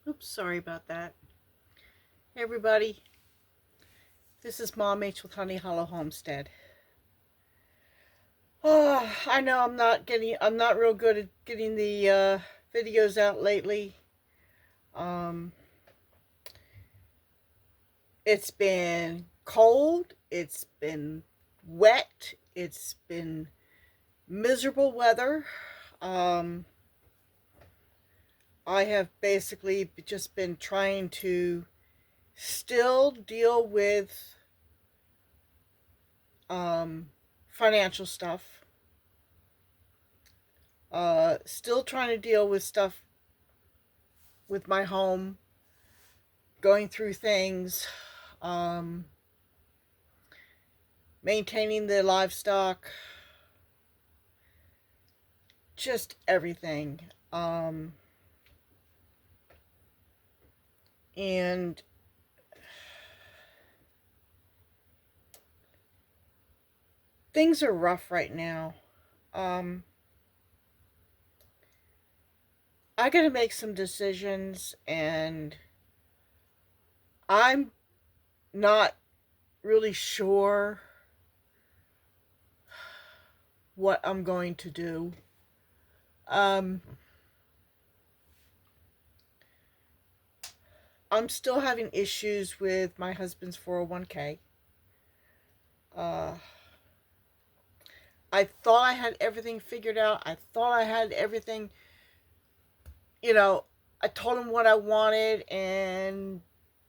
Oops, sorry about that. Hey everybody, this is Mom H with Honey Hollow Homestead. Oh, I know I'm not real good at getting the videos out lately. Um, it's been cold, it's been wet, it's been miserable weather. Um, I have basically just been trying to still deal with um, financial stuff. Still trying to deal with stuff with my home, going through things, um, maintaining the livestock, just everything. And things are rough right now. Um, I got to make some decisions, and I'm not really sure what I'm going to do. Um, I'm still having issues with my husband's 401k. Uh, I thought I had everything figured out. I thought I had everything, you know, I told them what I wanted, and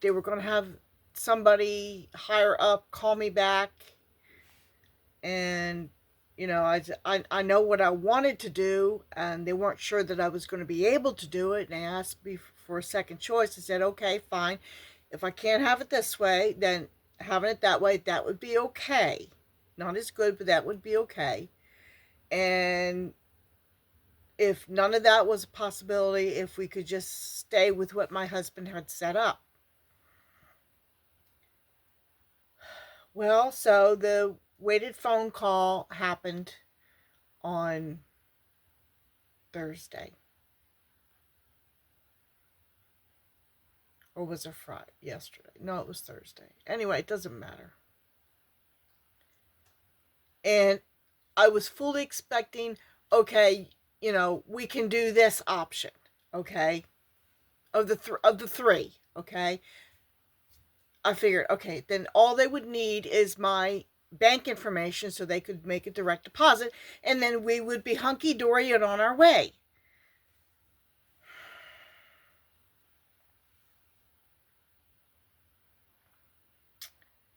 they were going to have somebody higher up call me back. And, I know what I wanted to do, and they weren't sure that I was going to be able to do it. And they asked me for a second choice. I said, okay, fine. If I can't have it this way, then having it that way, that would be okay. Not as good, but that would be okay. And if none of that was a possibility, if we could just stay with what my husband had set up. Well, so the waited phone call happened on Thursday. Or was it Friday? Yesterday. No, it was Thursday. Anyway, it doesn't matter. And I was fully expecting, okay, we can do this option, okay, of the three, okay. I figured, okay, then all they would need is my bank information so they could make a direct deposit, and then we would be hunky dory and on our way.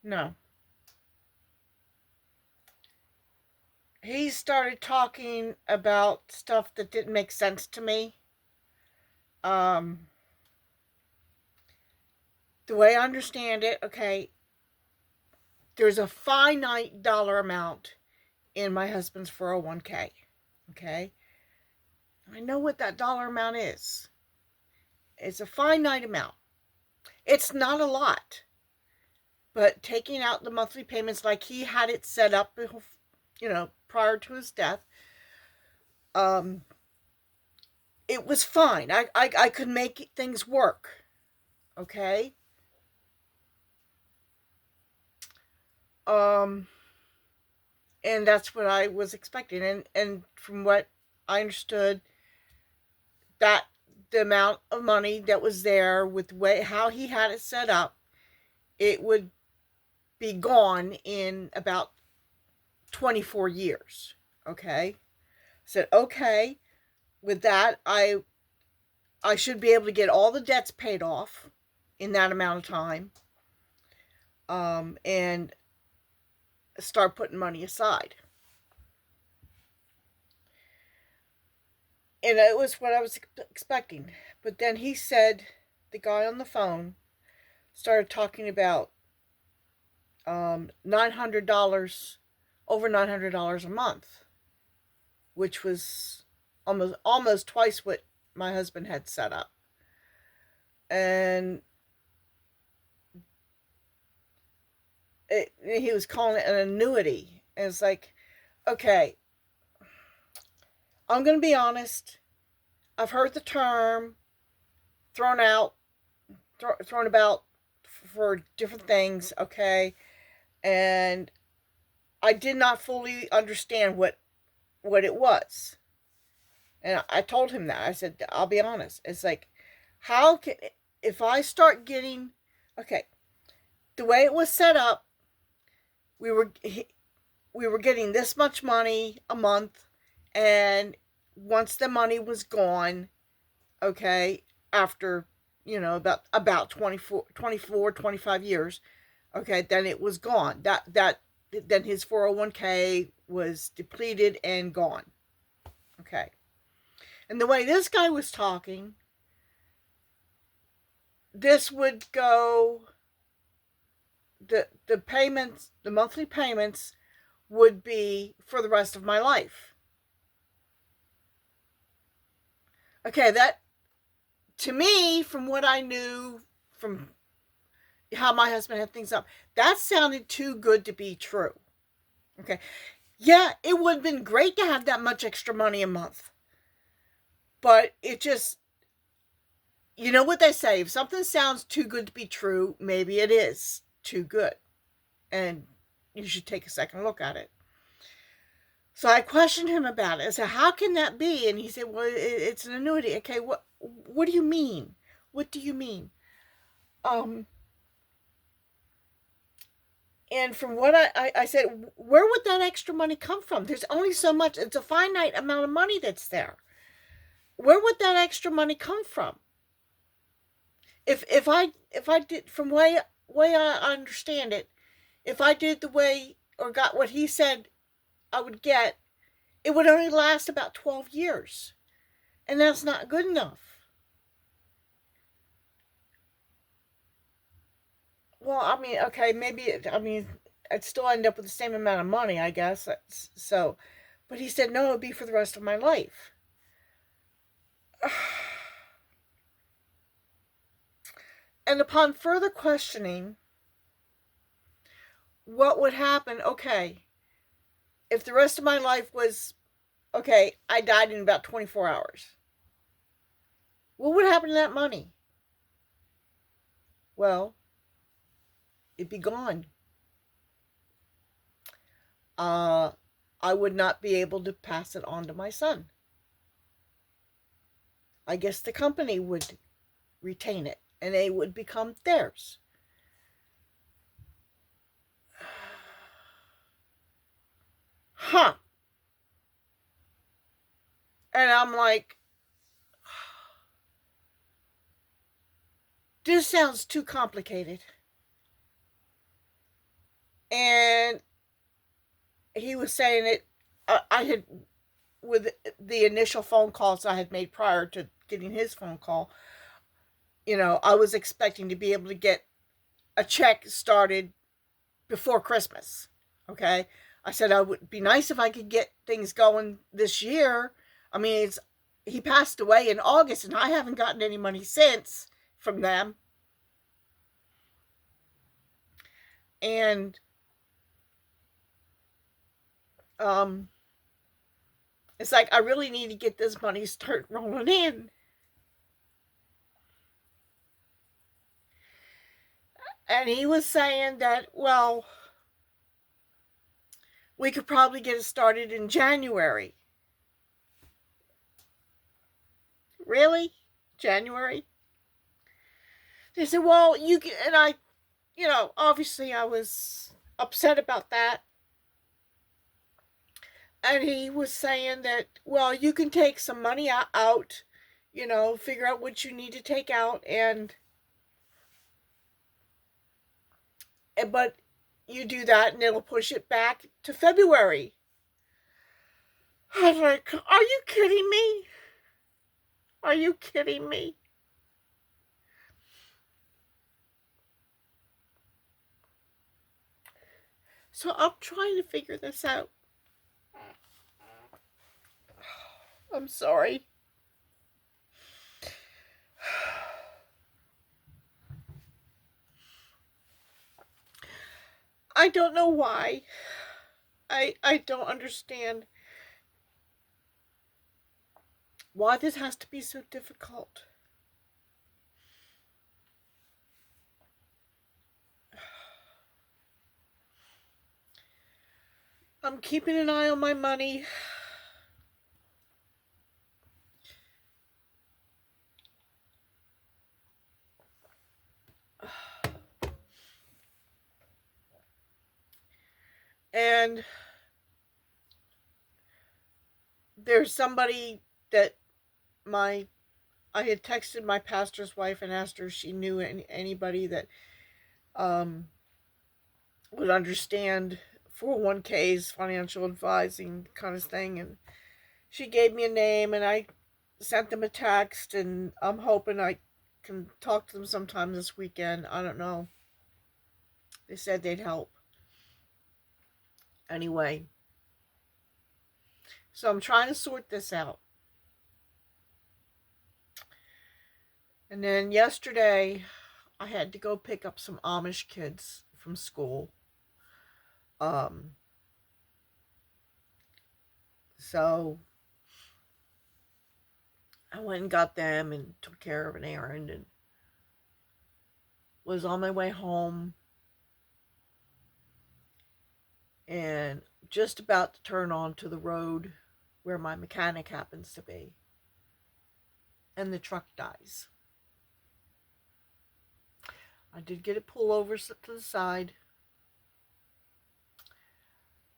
No. He started talking about stuff that didn't make sense to me. Um, the way I understand it, okay, there's a finite dollar amount in my husband's 401k. Okay? I know what that dollar amount is. It's a finite amount. It's not a lot. But taking out the monthly payments like he had it set up, prior to his death, um, it was fine. I could make things work. Okay? Um, and that's what I was expecting. And from what I understood, that the amount of money that was there with the way how he had it set up, it would be gone in about 24 years. Okay? I said, okay, with that, I should be able to get all the debts paid off in that amount of time, and start putting money aside. And it was what I was expecting. But then he said, the guy on the phone started talking about $900, over $900 a month, which was almost twice what my husband had set up. And he was calling it an annuity. And it's like, okay, I'm going to be honest. I've heard the term. thrown out, thrown about for different things, okay? And I did not fully understand what it was. And I told him that. I said, I'll be honest. It's like, how can, if I start getting, okay, the way it was set up, we were we were getting this much money a month, and once the money was gone, okay, after, about 25 years, okay, then it was gone. Then his 401k was depleted and gone. Okay. And the way this guy was talking, this would go, the payments, the monthly payments would be for the rest of my life. Okay, that, to me, from what I knew, from how my husband had things up, that sounded too good to be true. Okay. Yeah, it would have been great to have that much extra money a month. But it just, you know what they say, if something sounds too good to be true, maybe it is too good. And you should take a second look at it. So I questioned him about it. I said, how can that be? And he said, well, it's an annuity. Okay, what do you mean? What do you mean? And from what I said, where would that extra money come from? There's only so much. It's a finite amount of money that's there. Where would that extra money come from? If I did, from way I understand it, if I did the way, or got what he said I would get, it would only last about 12 years. And that's not good enough. Well, I mean, okay, maybe, I'd still end up with the same amount of money, I guess. So, but he said, no, it would be for the rest of my life. And upon further questioning, what would happen, okay, if the rest of my life was, okay, I died in about 24 hours. What would happen to that money? Well, it'd be gone. I would not be able to pass it on to my son. I guess the company would retain it, and it would become theirs. Huh. And I'm like, this sounds too complicated. And he was saying it, I had, with the initial phone calls I had made prior to getting his phone call, I was expecting to be able to get a check started before Christmas. Okay. I said, I would be nice if I could get things going this year. I mean, he passed away in August, and I haven't gotten any money since from them. And it's like, I really need to get this money start rolling in. And he was saying that, well, we could probably get it started in January. Really? January? They said, well, you can, and I, obviously I was upset about that. And he was saying that, well, you can take some money out, figure out what you need to take out, but you do that and it'll push it back to February. I was like, are you kidding me? Are you kidding me? So I'm trying to figure this out. I'm sorry. I don't know why. I don't understand why this has to be so difficult. I'm keeping an eye on my money. And there's somebody that I had texted my pastor's wife and asked her if she knew anybody that um, would understand 401ks, financial advising kind of thing. And she gave me a name, and I sent them a text, and I'm hoping I can talk to them sometime this weekend. I don't know. They said they'd help. Anyway, so I'm trying to sort this out. And then yesterday, I had to go pick up some Amish kids from school. Um, so I went and got them and took care of an errand and was on my way home and just about to turn onto the road where my mechanic happens to be. And the truck dies. I did get it pulled over to the side.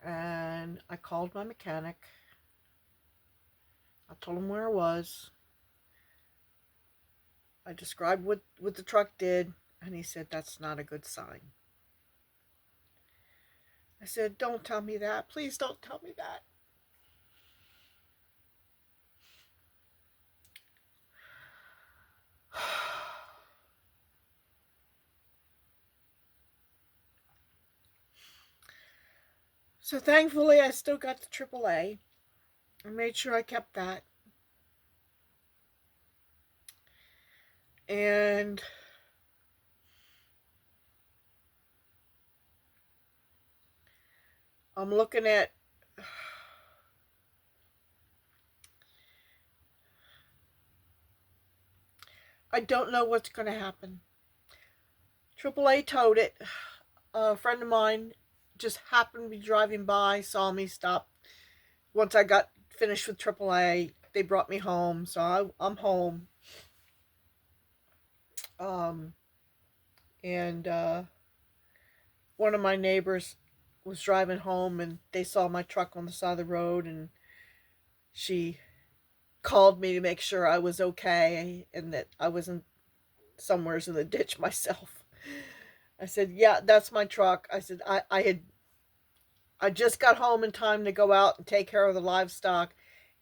And I called my mechanic. I told him where I was. I described what the truck did. And he said, that's not a good sign. I said, don't tell me that. Please don't tell me that. So thankfully, I still got the AAA. I made sure I kept that. And I'm looking at I don't know what's going to happen. AAA towed it. A friend of mine just happened to be driving by, saw me, stopped. Once I got finished with AAA, they brought me home, so I'm home. Um, and one of my neighbors was driving home, and they saw my truck on the side of the road, and she called me to make sure I was okay and that I wasn't somewheres in the ditch myself. I said, yeah, that's my truck. I said, I just got home in time to go out and take care of the livestock,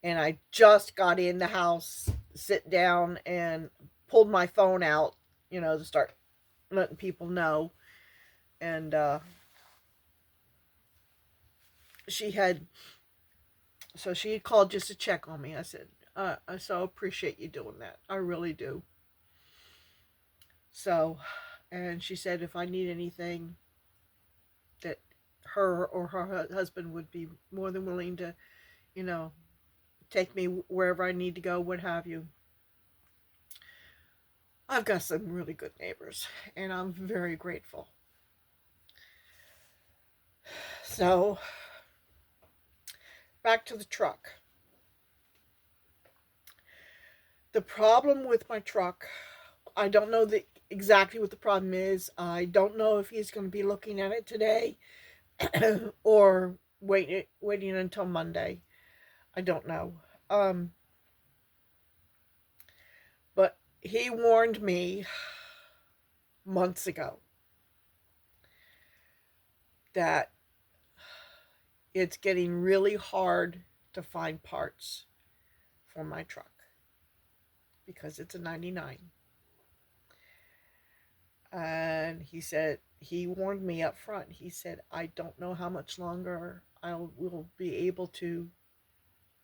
and I just got in the house, sit down, and pulled my phone out, to start letting people know. And she had, so she had called just to check on me. I said, I so appreciate you doing that. I really do. So, and she said if I need anything, that her or her husband would be more than willing to, you know, take me wherever I need to go, what have you. I've got some really good neighbors, and I'm very grateful. So, back to the truck. The problem with my truck, I don't know exactly what the problem is. I don't know if he's going to be looking at it today or waiting until Monday. I don't know. But he warned me months ago that it's getting really hard to find parts for my truck because it's a 99. And he warned me up front. He said, I don't know how much longer I will be able to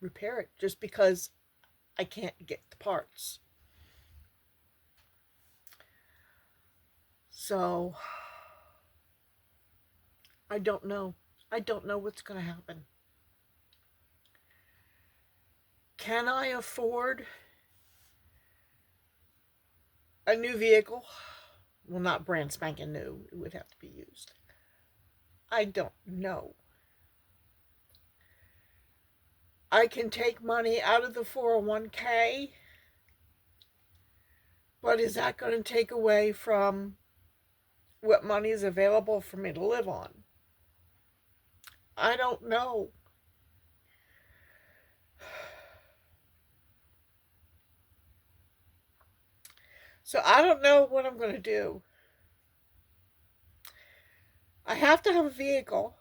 repair it just because I can't get the parts. So I don't know. I don't know what's going to happen. Can I afford a new vehicle? Well, not brand spanking new. It would have to be used. I don't know. I can take money out of the 401k, but is that going to take away from what money is available for me to live on? I don't know. So I don't know what I'm going to do. I have to have a vehicle.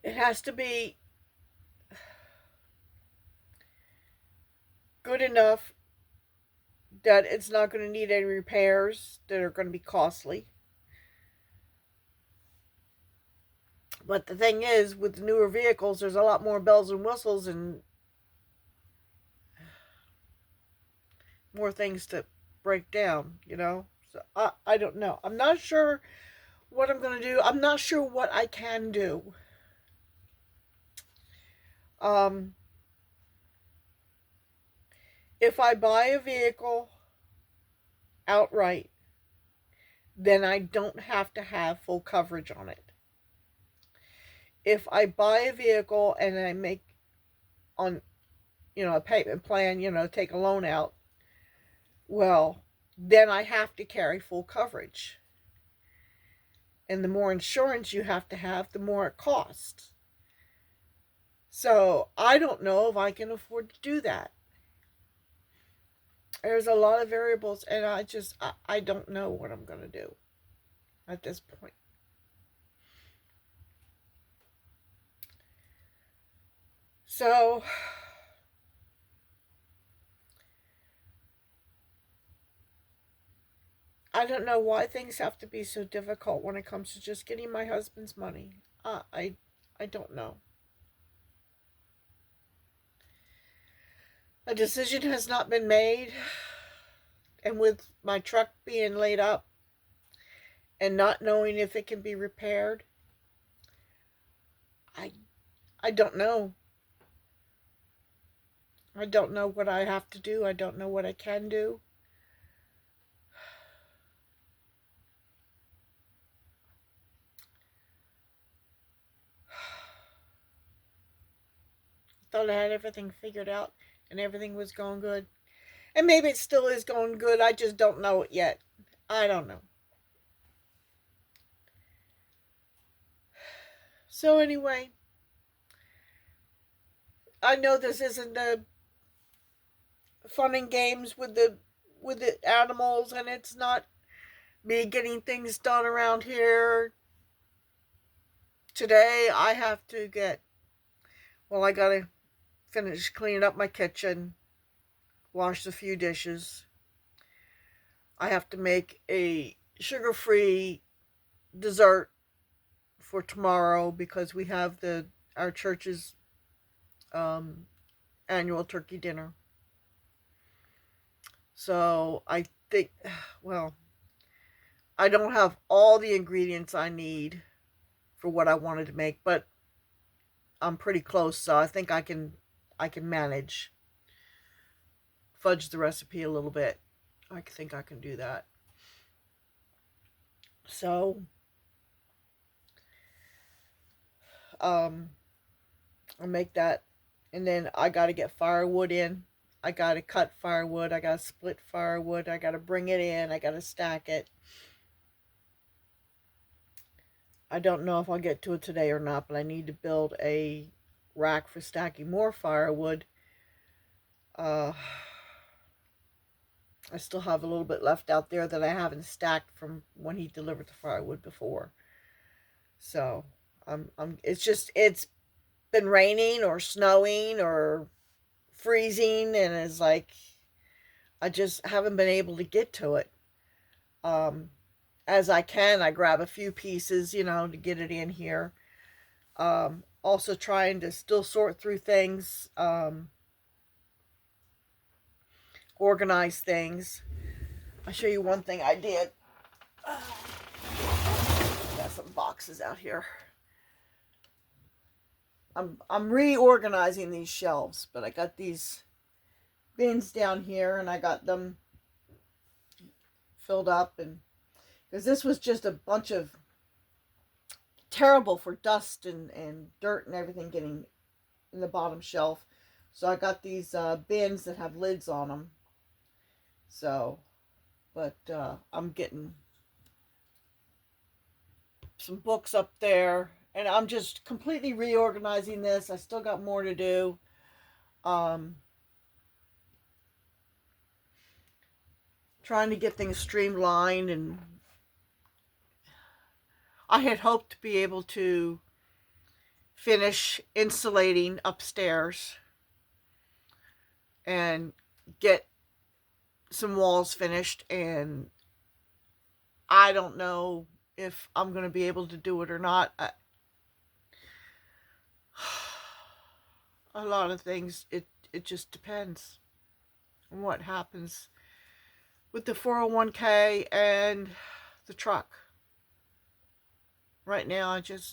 It has to be good enough that it's not going to need any repairs that are going to be costly. But the thing is, with the newer vehicles, there's a lot more bells and whistles and more things to break down, you know? So I don't know. I'm not sure what I'm going to do. I'm not sure what I can do. Um, if I buy a vehicle outright, then I don't have to have full coverage on it. If I buy a vehicle and I make on, a payment plan, take a loan out, well, then I have to carry full coverage. And the more insurance you have to have, the more it costs. So I don't know if I can afford to do that. There's a lot of variables, and I don't know what I'm going to do at this point. So I don't know why things have to be so difficult when it comes to just getting my husband's money. I don't know. A decision has not been made, and with my truck being laid up and not knowing if it can be repaired, I don't know. I don't know what I have to do. I don't know what I can do. Thought I had everything figured out and everything was going good. And maybe it still is going good. I just don't know it yet. I don't know. So anyway, I know this isn't the fun and games with the animals, and it's not me getting things done around here. Today I have to I gotta finish cleaning up my kitchen, wash a few dishes. I have to make a sugar-free dessert for tomorrow because we have our church's annual turkey dinner. So I think, well, I don't have all the ingredients I need for what I wanted to make, but I'm pretty close, so I think I can manage. Fudge the recipe a little bit. I think I can do that. So, I'll make that, and then I gotta get firewood in. I gotta cut firewood. I gotta split firewood. I gotta bring it in. I gotta stack it. I don't know if I'll get to it today or not, but I need to build a rack for stacking more firewood. I still have a little bit left out there that I haven't stacked from when he delivered the firewood before. So, it's been raining or snowing or freezing, and it's like I just haven't been able to get to it. As I can, I grab a few pieces, to get it in here. Also trying to still sort through things, organize things. I'll show you one thing I did. Got some boxes out here. I'm reorganizing these shelves, but I got these bins down here and I got them filled up, and because this was just a bunch of terrible for dust and dirt and everything getting in the bottom shelf. So I got these bins that have lids on them. So, but I'm getting some books up there, and I'm just completely reorganizing this. I still got more to do. Trying to get things streamlined, and I had hoped to be able to finish insulating upstairs and get some walls finished, and I don't know if I'm going to be able to do it or not. A lot of things, it just depends on what happens with the 401k and the truck. Right now,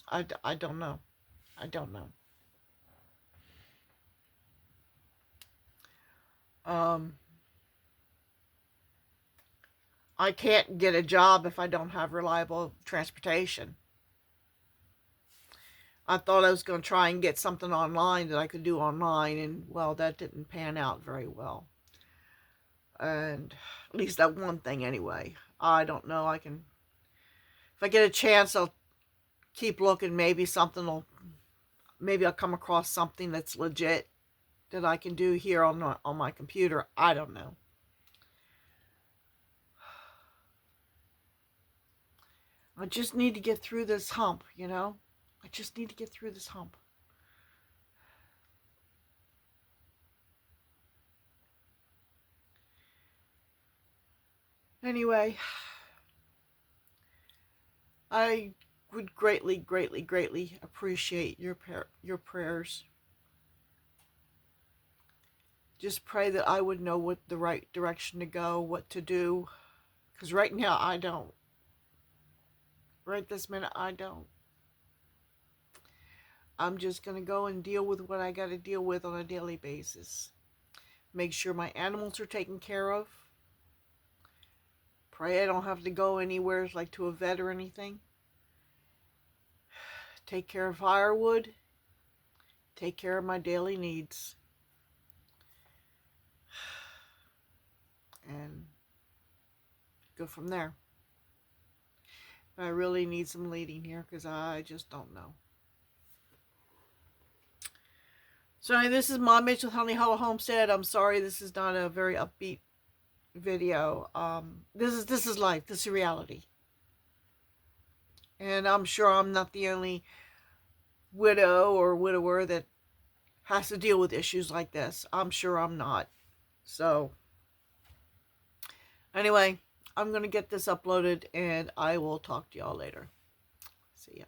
I don't know. I don't know. I can't get a job if I don't have reliable transportation. I thought I was going to try and get something online that I could do online, and well, that didn't pan out very well. And at least that one thing anyway. I don't know. If I get a chance, I'll keep looking. Maybe I'll come across something that's legit that I can do here on my computer. I don't know. I just need to get through this hump, you know? I just need to get through this hump. Anyway, I would greatly, greatly, greatly appreciate your prayers. Just pray that I would know what the right direction to go, what to do. Because right now, I don't. Right this minute, I don't. I'm just going to go and deal with what I got to deal with on a daily basis. Make sure my animals are taken care of. Pray I don't have to go anywhere, like to a vet or anything. Take care of firewood. Take care of my daily needs. And go from there. But I really need some leading here because I just don't know. So anyway, this is Mom Mitch with Honey Hollow Homestead. I'm sorry this is not a very upbeat video. This is life. This is reality. And I'm sure I'm not the only widow or widower that has to deal with issues like this. I'm sure I'm not. So anyway, I'm going to get this uploaded and I will talk to y'all later. See ya.